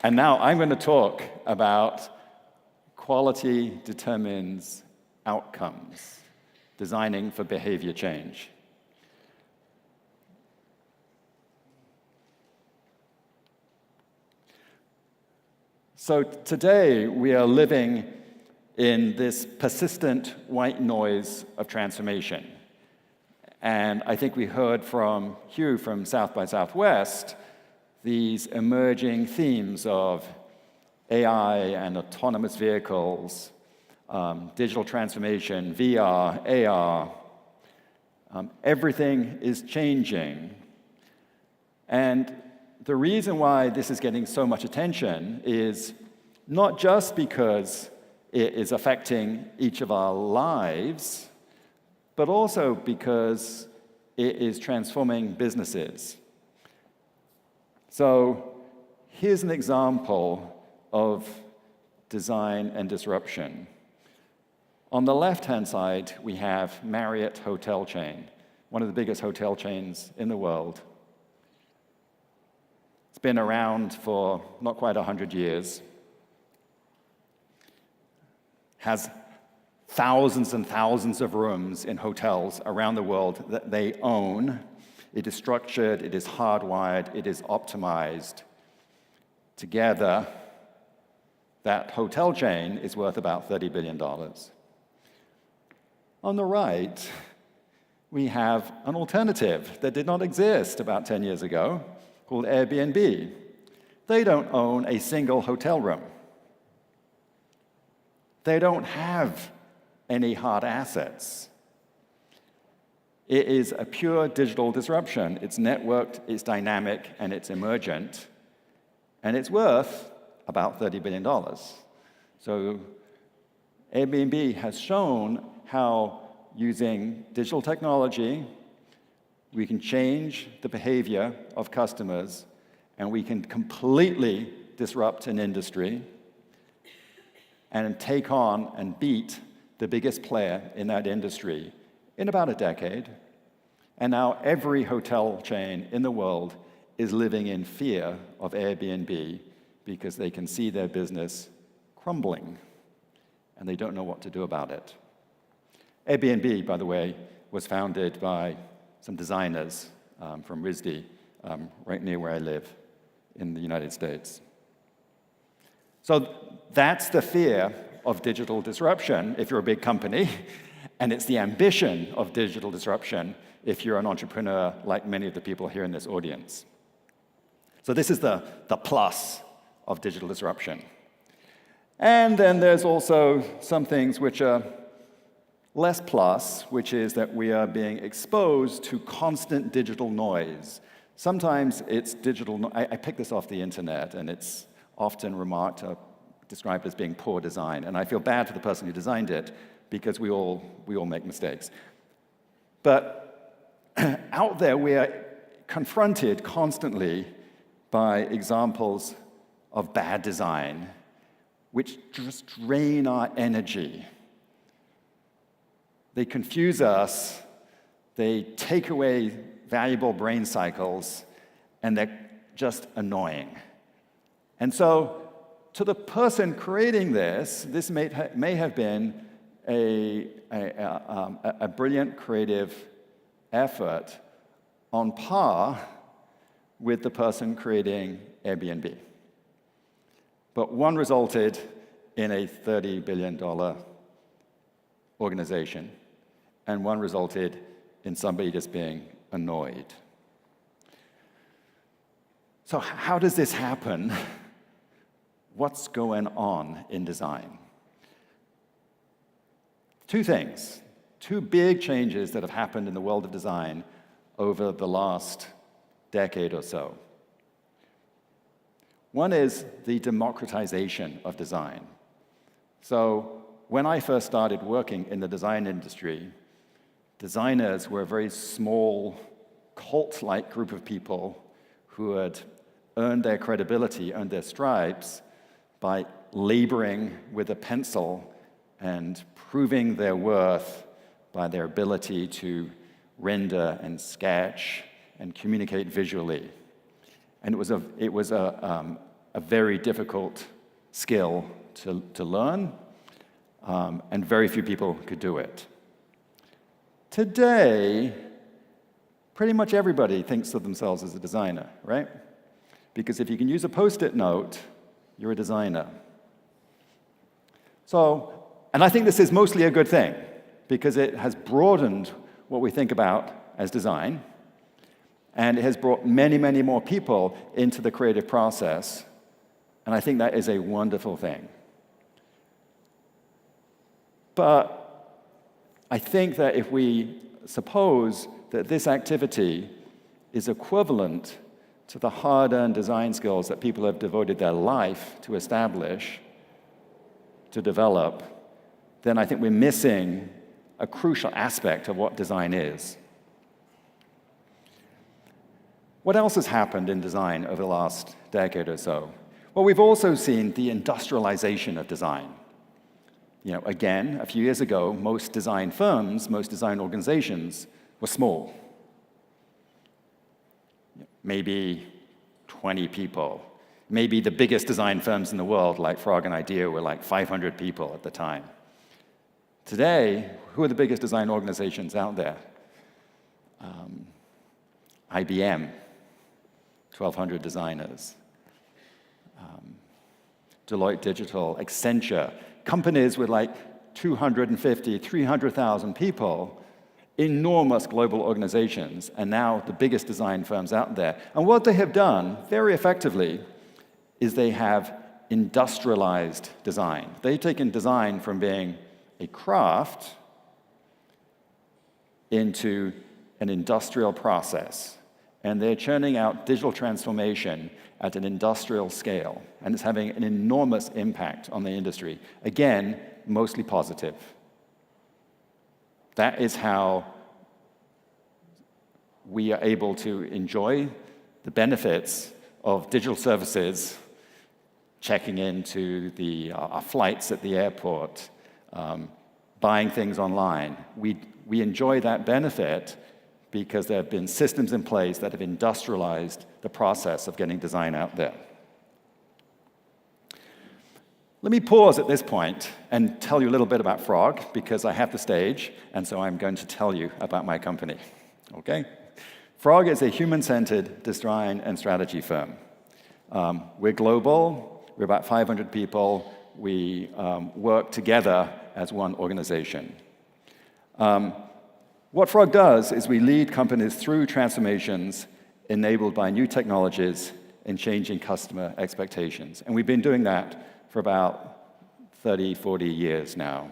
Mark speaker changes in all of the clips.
Speaker 1: And now I'm going to talk about quality determines outcomes, designing for behavior change. So today, we are living in this persistent white noise of transformation. And I think we heard from Hugh from South by Southwest these emerging themes of AI and autonomous vehicles, digital transformation, VR, AR. Everything is changing. And the reason why this is getting so much attention is not just because it is affecting each of our lives, but also because it is transforming businesses. So here's an example of design and disruption. On the left-hand side, we have Marriott hotel chain, one of the biggest hotel chains in the world. It's been around for not quite 100 years. Has thousands and thousands of rooms in hotels around the world that they own. It is structured, it is hardwired, it is optimized. Together, that hotel chain is worth about $30 billion. On the right, we have an alternative that did not exist about 10 years ago, called Airbnb. They don't own a single hotel room. They don't have any hard assets. It is a pure digital disruption. It's networked, it's dynamic, and it's emergent. And it's worth about $30 billion. So Airbnb has shown how using digital technology, we can change the behavior of customers, and we can completely disrupt an industry and take on and beat the biggest player in that industry in about a decade. And now every hotel chain in the world is living in fear of Airbnb because they can see their business crumbling, and they don't know what to do about it. Airbnb, by the way, was founded by some designers from RISD, right near where I live in the United States. So that's the fear of digital disruption if you're a big company, and it's the ambition of digital disruption if you're an entrepreneur like many of the people here in this audience. So this is the plus of digital disruption. And then there's also some things which are less plus, which is that we are being exposed to constant digital noise. Sometimes it's digital, I picked this off the internet, and it's often described as being poor design. And I feel bad for the person who designed it, because we all make mistakes. But out there, we are confronted constantly by examples of bad design, which just drain our energy. They confuse us, they take away valuable brain cycles, and they're just annoying. And so, to the person creating this may have been a brilliant creative effort on par with the person creating Airbnb. But one resulted in a $30 billion organization, and one resulted in somebody just being annoyed. So how does this happen? What's going on in design? Two things, two big changes that have happened in the world of design over the last decade or so. One is the democratization of design. So when I first started working in the design industry, designers were a very small, cult-like group of people who had earned their credibility, earned their stripes, by laboring with a pencil and proving their worth by their ability to render and sketch and communicate visually. And it was a very difficult skill to learn, and very few people could do it. Today, pretty much everybody thinks of themselves as a designer, right? Because if you can use a Post-it note, you're a designer. And I think this is mostly a good thing, because it has broadened what we think about as design, and it has brought many, many more people into the creative process, and I think that is a wonderful thing. But I think that if we suppose that this activity is equivalent to the hard-earned design skills that people have devoted their life to establish, to develop, then I think we're missing a crucial aspect of what design is. What else has happened in design over the last decade or so? Well, we've also seen the industrialization of design. Again, a few years ago, most design firms, most design organizations were small. Maybe 20 people. Maybe the biggest design firms in the world, like Frog and Idea, were like 500 people at the time. Today, who are the biggest design organizations out there? IBM, 1,200 designers. Deloitte Digital, Accenture, companies with like 250, 300,000 people, enormous global organizations, and now the biggest design firms out there. And what they have done very effectively is they have industrialized design. They've taken design from being a craft into an industrial process. And they're churning out digital transformation at an industrial scale. And it's having an enormous impact on the industry. Again, mostly positive. That is how we are able to enjoy the benefits of digital services, checking into our flights at the airport, buying things online. We enjoy that benefit because there have been systems in place that have industrialized the process of getting design out there. Let me pause at this point and tell you a little bit about Frog, because I have the stage, and so I'm going to tell you about my company. Okay? Frog is a human-centered design and strategy firm. We're global. We're about 500 people. We work together as one organization. What Frog does is we lead companies through transformations enabled by new technologies and changing customer expectations. And we've been doing that for about 30, 40 years now.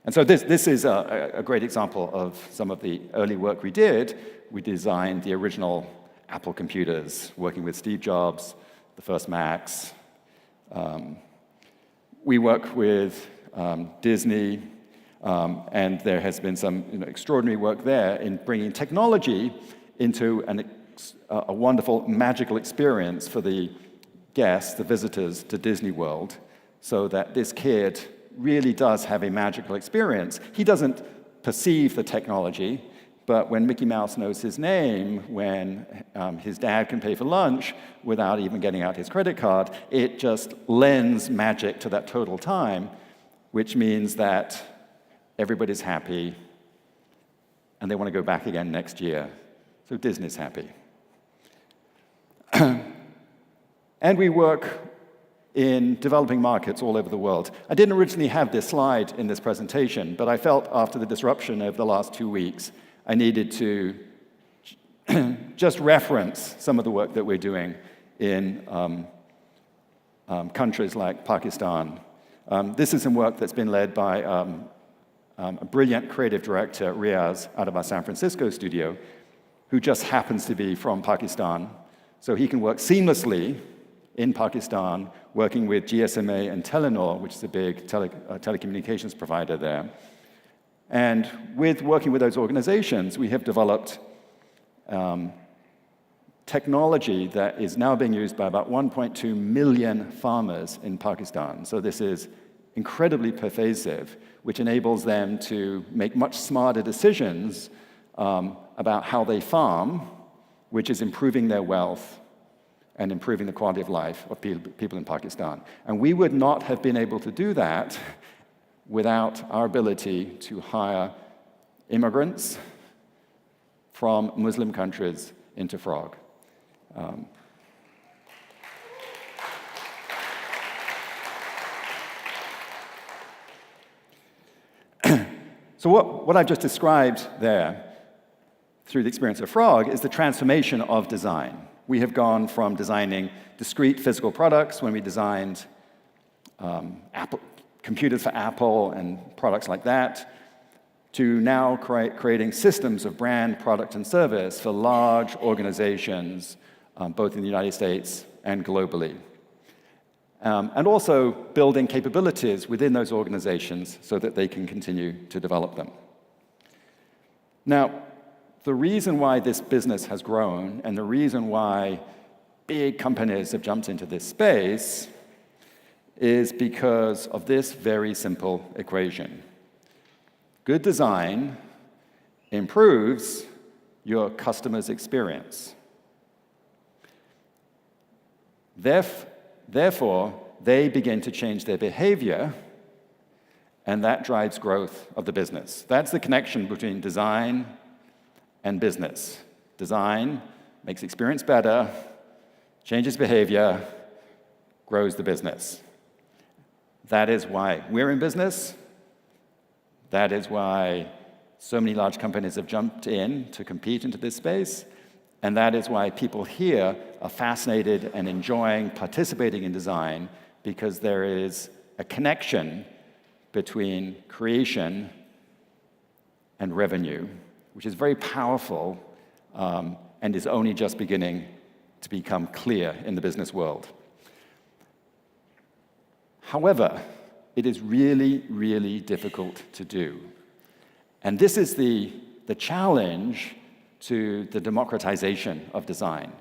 Speaker 1: And so this is a great example of some of the early work we did. We designed the original Apple computers, working with Steve Jobs, the first Macs. We work with Disney, and there has been some extraordinary work there in bringing technology into a wonderful, magical experience for the guests, the visitors to Disney World, so that this kid really does have a magical experience. He doesn't perceive the technology, but when Mickey Mouse knows his name, when his dad can pay for lunch without even getting out his credit card, it just lends magic to that total time, which means that everybody's happy, and they want to go back again next year. So Disney's happy. And we work in developing markets all over the world. I didn't originally have this slide in this presentation, but I felt after the disruption over the last 2 weeks, I needed to just reference some of the work that we're doing in countries like Pakistan. This is some work that's been led by a brilliant creative director, Riaz, out of our San Francisco studio, who just happens to be from Pakistan. So he can work seamlessly in Pakistan, working with GSMA and Telenor, which is a big telecommunications provider there. And with working with those organizations, we have developed technology that is now being used by about 1.2 million farmers in Pakistan. So this is incredibly pervasive, which enables them to make much smarter decisions about how they farm, which is improving their wealth and improving the quality of life of people in Pakistan. And we would not have been able to do that without our ability to hire immigrants from Muslim countries into Frog. So what I've just described there through the experience of Frog is the transformation of design. We have gone from designing discrete physical products when we designed computers for Apple and products like that, to now creating systems of brand, product, and service for large organizations, both in the United States and globally. And also building capabilities within those organizations so that they can continue to develop them. Now, the reason why this business has grown and the reason why big companies have jumped into this space is because of this very simple equation. Good design improves your customer's experience. Therefore, they begin to change their behavior, and that drives growth of the business. That's the connection between design and business. Design makes experience better, changes behavior, grows the business. That is why we're in business. That is why so many large companies have jumped in to compete into this space. And that is why people here are fascinated and enjoying participating in design, because there is a connection between creation and revenue, which is very powerful and is only just beginning to become clear in the business world. However, it is really, really difficult to do. And this is the challenge to the democratization of design.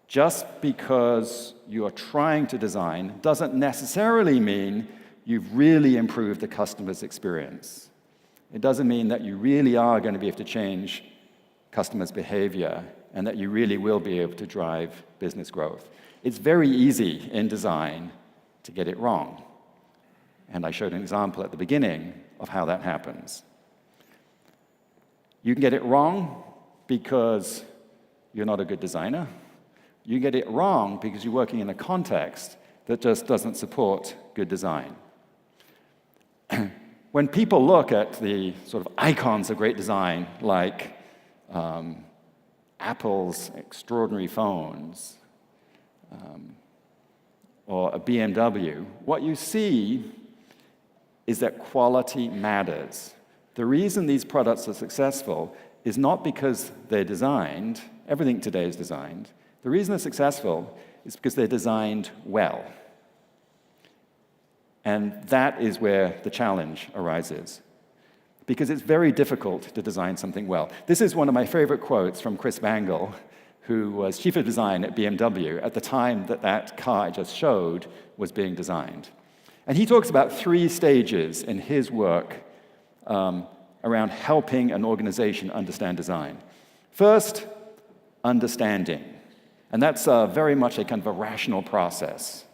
Speaker 1: Just because you are trying to design doesn't necessarily mean you've really improved the customer's experience. It doesn't mean that you really are going to be able to change customers' behavior and that you really will be able to drive business growth. It's very easy in design to get it wrong. And I showed an example at the beginning of how that happens. You can get it wrong because you're not a good designer. You get it wrong because you're working in a context that just doesn't support good design. When people look at the sort of icons of great design, like Apple's extraordinary phones, or a BMW, what you see is that quality matters. The reason these products are successful is not because they're designed, everything today is designed. The reason they're successful is because they're designed well. And that is where the challenge arises, because it's very difficult to design something well. This is one of my favorite quotes from Chris Bangle, who was chief of design at BMW at the time that that car I just showed was being designed. And he talks about 3 stages in his work around helping an organization understand design. First, understanding. And that's very much a kind of a rational process,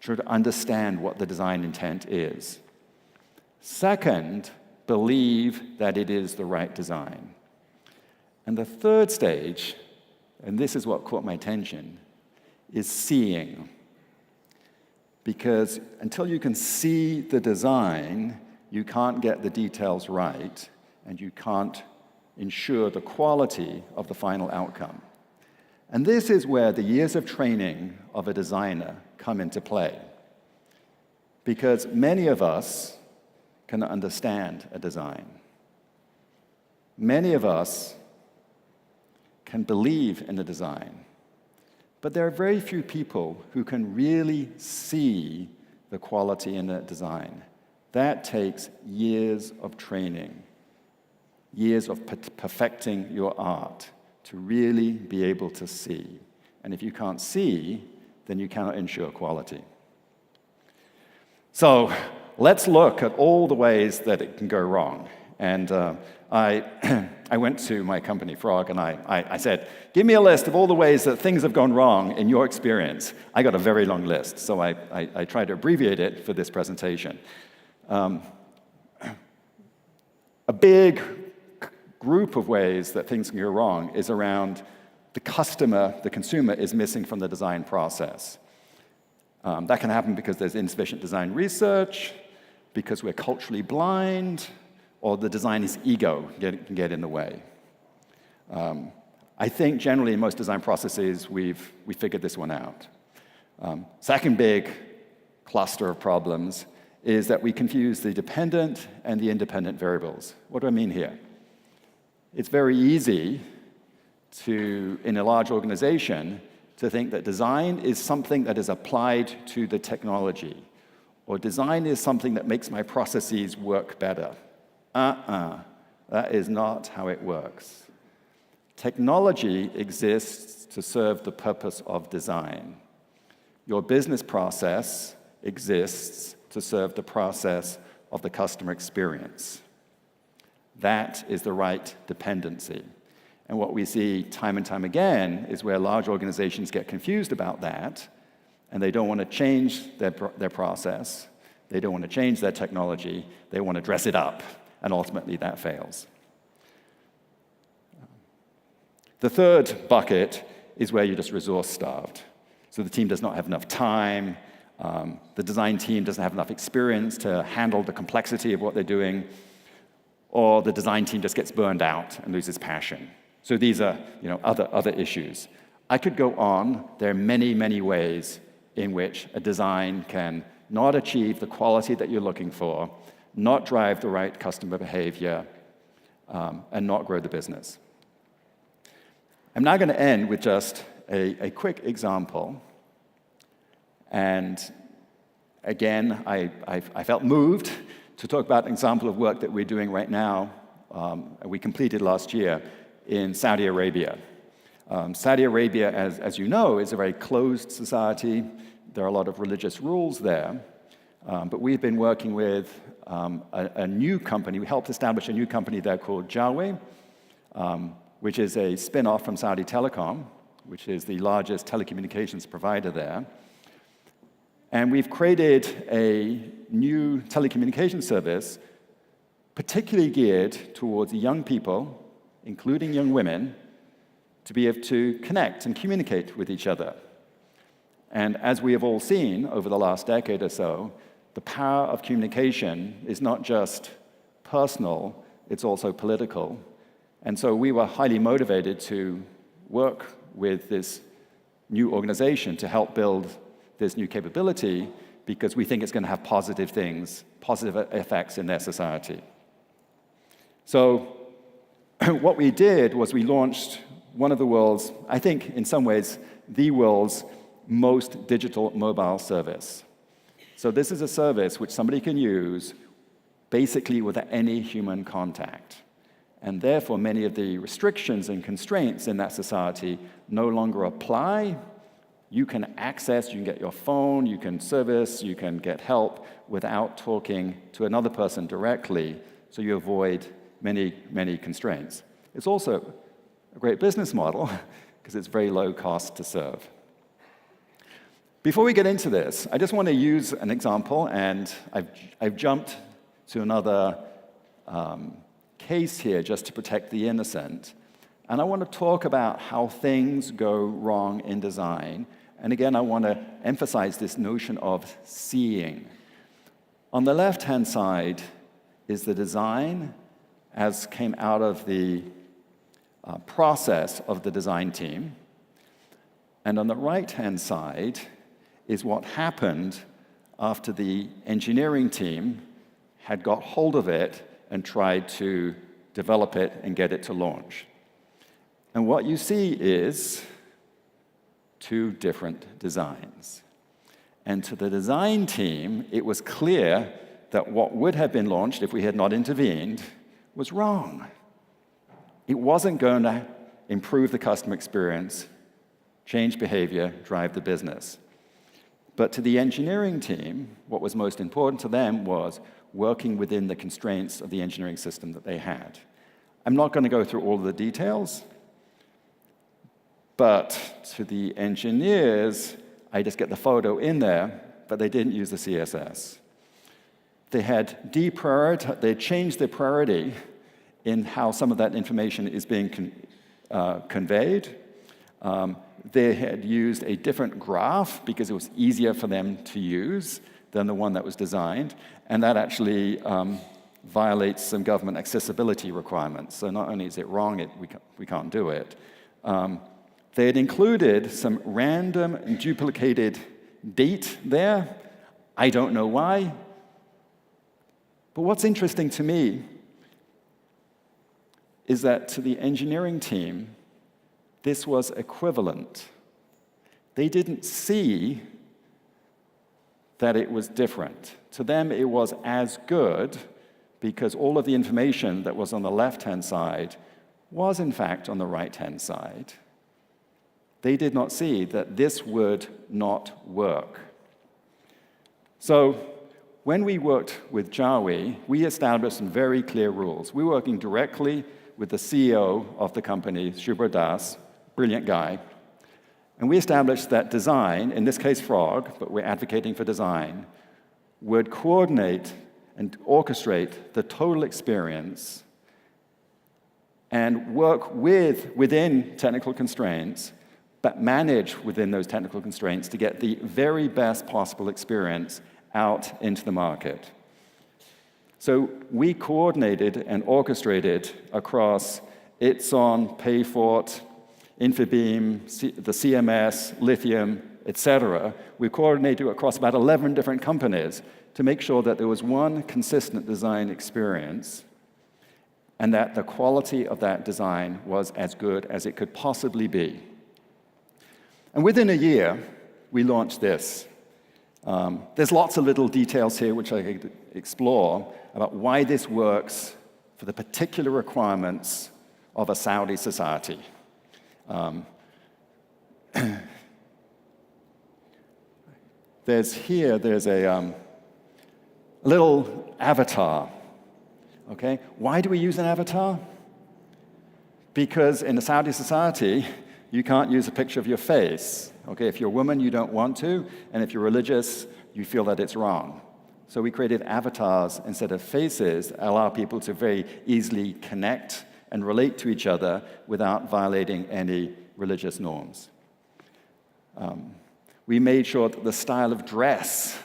Speaker 1: trying to understand what the design intent is. Second, believe that it is the right design. And the third stage, and this is what caught my attention, is seeing. Because until you can see the design, you can't get the details right, and you can't ensure the quality of the final outcome. And this is where the years of training of a designer come into play. Because many of us can understand a design. Many of us can believe in the design. But there are very few people who can really see the quality in that design. That takes years of training, years of perfecting your art to really be able to see. And if you can't see, then you cannot ensure quality. So let's look at all the ways that it can go wrong. And I I went to my company, Frog, and I said, give me a list of all the ways that things have gone wrong in your experience. I got a very long list, so I tried to abbreviate it for this presentation. A big group of ways that things can go wrong is around the customer, the consumer, is missing from the design process. That can happen because there's insufficient design research, because we're culturally blind, or the designer's ego can get in the way. I think generally in most design processes, we figured this one out. Second big cluster of problems is that we confuse the dependent and the independent variables. What do I mean here? It's very easy to, in a large organization, to think that design is something that is applied to the technology, or design is something that makes my processes work better. That is not how it works. Technology exists to serve the purpose of design. Your business process exists to serve the process of the customer experience. That is the right dependency. And what we see time and time again is where large organizations get confused about that, and they don't want to change their process, they don't want to change their technology, they want to dress it up, and ultimately that fails. The third bucket is where you're just resource-starved. So the team does not have enough time, the design team doesn't have enough experience to handle the complexity of what they're doing, or the design team just gets burned out and loses passion. So these are other issues. I could go on. There are many, many ways in which a design can not achieve the quality that you're looking for, not drive the right customer behavior, and not grow the business. I'm now going to end with just a quick example. And again, I felt moved to talk about an example of work that we're doing right now, we completed last year in Saudi Arabia. Saudi Arabia, as you know, is a very closed society. There are a lot of religious rules there. But we've been working with a new company. We helped establish a new company there called Huawei, which is a spin-off from Saudi Telecom, which is the largest telecommunications provider there. And we've created a new telecommunications service particularly geared towards young people, including young women, to be able to connect and communicate with each other. And as we have all seen over the last decade or so, the power of communication is not just personal, it's also political. And so we were highly motivated to work with this new organization to help build this new capability because we think it's going to have positive effects in their society. So what we did was we launched one of the world's, I think in some ways, the world's most digital mobile service. So this is a service which somebody can use basically without any human contact. And therefore, many of the restrictions and constraints in that society no longer apply. You can access, you can get your phone, you can service, you can get help without talking to another person directly, so you avoid many, many constraints. It's also a great business model because it's very low cost to serve. Before we get into this, I just want to use an example, and I've jumped to another case here just to protect the innocent. And I want to talk about how things go wrong in design. And again, I want to emphasize this notion of seeing. On the left-hand side is the design as came out of the process of the design team. And on the right-hand side is what happened after the engineering team had got hold of it and tried to develop it and get it to launch. And what you see is two different designs. And to the design team, it was clear that what would have been launched if we had not intervened was wrong. It wasn't going to improve the customer experience, change behavior, drive the business. But to the engineering team, what was most important to them was working within the constraints of the engineering system that they had. I'm not going to go through all of the details, but to the engineers, I just get the photo in there, but they didn't use the CSS. They had they changed their priority in how some of that information is being conveyed. They had used a different graph because it was easier for them to use than the one that was designed, and that actually violates some government accessibility requirements. So not only is it wrong, we can't do it. They had included some random and duplicated date there. I don't know why. But what's interesting to me is that to the engineering team, this was equivalent. They didn't see that it was different. To them, it was as good because all of the information that was on the left-hand side was, in fact, on the right-hand side. They did not see that this would not work. So when we worked with Jawi, we established some very clear rules. We were working directly with the CEO of the company, Shubhra Das, brilliant guy. And we established that design, in this case Frog, but we're advocating for design, would coordinate and orchestrate the total experience and work within technical constraints, but manage within those technical constraints to get the very best possible experience out into the market. So we coordinated and orchestrated across Itson, Payfort, Infibeam, the CMS, Lithium, etc. We coordinated across about 11 different companies to make sure that there was one consistent design experience and that the quality of that design was as good as it could possibly be. And within a year, we launched this. There's lots of little details here which I could explore about why this works for the particular requirements of a Saudi society. There's a little avatar, okay? Why do we use an avatar? Because in a Saudi society, you can't use a picture of your face, okay? If you're a woman, you don't want to, and if you're religious, you feel that it's wrong. So we created avatars instead of faces, allow people to very easily connect and relate to each other without violating any religious norms. We made sure that the style of dress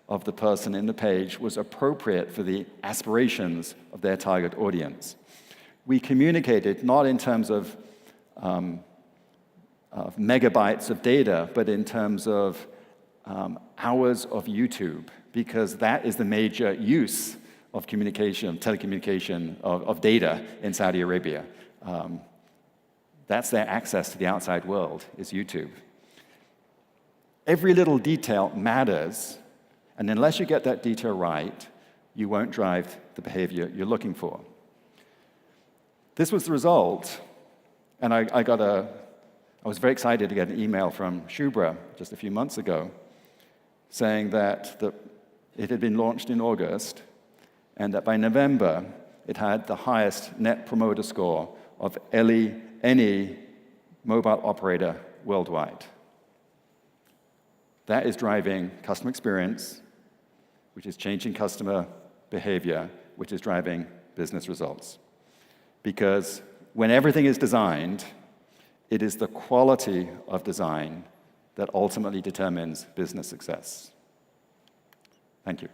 Speaker 1: of the person in the page was appropriate for the aspirations of their target audience. We communicated not in terms of megabytes of data, but in terms of hours of YouTube, because that is the major use of communication, telecommunication, of data in Saudi Arabia. That's their access to the outside world, is YouTube. Every little detail matters, and unless you get that detail right, you won't drive the behavior you're looking for. This was the result, and I was very excited to get an email from Shubhra just a few months ago saying that it had been launched in August and that by November it had the highest net promoter score of any mobile operator worldwide. That is driving customer experience, which is changing customer behavior, which is driving business results. Because when everything is designed, it is the quality of design that ultimately determines business success. Thank you.